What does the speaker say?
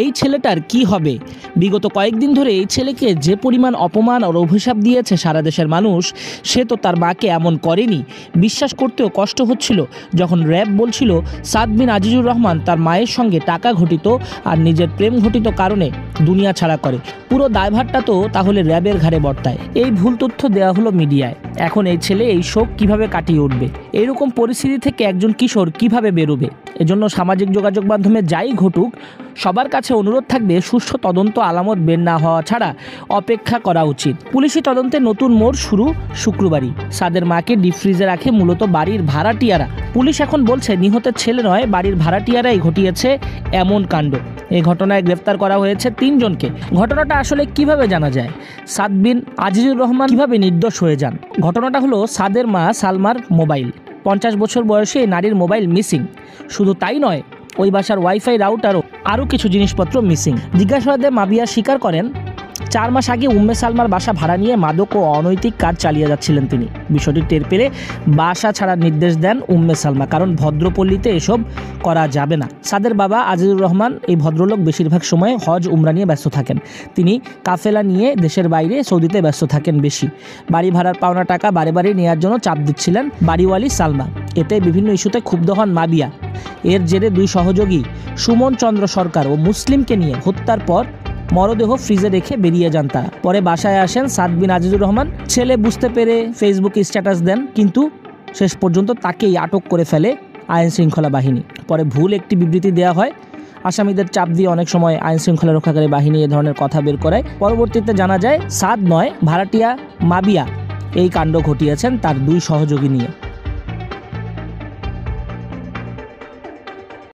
এই ছেলেটার কি হবে? বিগত কয়েকদিন ধরে এই ছেলেকে যে পরিমাণ অপমান আর অভিশাপ দিয়েছে সারা দেশের মানুষ, সে তো তার মাকে এমন করেনি। বিশ্বাস করতেও কষ্ট হচ্ছিল যখন র্যাব বলছিল সাদ বিন আজিজুর রহমান তার মায়ের সঙ্গে টাকা ঘটিত আর নিজের প্রেম ঘটিত কারণে দুনিয়া ছাড়া করে। পুরো দায়ভারটা তো তাহলে র্যাবের ঘাড়ে বর্তায়। এই ভুল তথ্য দেওয়া হলো মিডিয়ায়। এখন এই ছেলে এই শোক কিভাবে কাটিয়ে উঠবে? এইরকম পরিস্থিতি থেকে একজন কিশোর কিভাবে বেরোবে? এজন্য সামাজিক যোগাযোগ মাধ্যমে যাই ঘটুক, সবার কাছে অনুরোধ থাকবে সুষ্ঠু তদন্ত আলামত বের না হওয়া ছাড়া অপেক্ষা করা উচিত। পুলিশি তদন্তে নতুন মোড় শুরু শুক্রবারই। সাদের মাকে ডিপ ফ্রিজে রাখে মূলত বাড়ির ভাড়াটিয়ারা। পুলিশ এখন বলছে নিহতের ছেলে নয়, বাড়ির ভাড়াটিয়ারাই ঘটিয়েছে এমন কাণ্ড। এই ঘটনায় গ্রেফতার করা হয়েছে 3 জনকে। ঘটনাটা আসলে কিভাবে জানা যায়? সাদ বিন আজিজুর রহমান কিভাবে নির্দোষ হয়ে যান? ঘটনাটা হলো সাদের মা সালমার মোবাইল। 50 বছর বয়সে নারীর মোবাইল মিসিং। শুধু তাই নয়, ওই বাসার ওয়াইফাই রাউটারও আরও কিছু জিনিসপত্র মিসিং। জিজ্ঞাসাবাদে মাবিয়া স্বীকার করেন 4 মাস আগে উম্মে সালমার বাসা ভাড়া নিয়ে মাদক ও অনৈতিক কাজ চালিয়ে যাচ্ছিলেন তিনি। বিষয়টি টের পেলে বাসা ছাড়ার নির্দেশ দেন উম্মে সালমা, কারণ ভদ্রপল্লীতে এসব করা যাবে না। সাদের বাবা আজিজুর রহমান, এই ভদ্রলোক বেশিরভাগ সময় হজ উমরা নিয়ে ব্যস্ত থাকেন। তিনি কাফেলা নিয়ে দেশের বাইরে সৌদিতে ব্যস্ত থাকেন বেশি। বাড়ি ভাড়ার পাওনা টাকা বারে বারে নেওয়ার জন্য চাপ দিচ্ছিলেন বাড়িওয়ালি সালমা। এতে বিভিন্ন ইস্যুতে ক্ষুব্ধ হন মাবিয়া। এর জেরে 2 সহযোগী সুমন চন্দ্র সরকার ও মুসলিমকে নিয়ে হত্যার পর মরদেহ ফ্রিজে রেখে বেরিয়ে যান তারা। পরে বাসায় আসেন সাদ বিন আজিজুর রহমান। ছেলে বুঝতে পেরে ফেসবুকে স্ট্যাটাস দেন, কিন্তু শেষ পর্যন্ত তাকেই আটক করে ফেলে আইন শৃঙ্খলা বাহিনী। পরে ভুল একটি বিবৃতি দেওয়া হয়। আসামিদের চাপ দিয়ে অনেক সময় আইন শৃঙ্খলা রক্ষাকারী বাহিনী এ ধরনের কথা বের করায়। পরবর্তীতে জানা যায় সাদ নয়, ভাড়াটিয়া মাবিয়া এই কাণ্ড ঘটিয়েছেন তার 2 সহযোগী নিয়ে।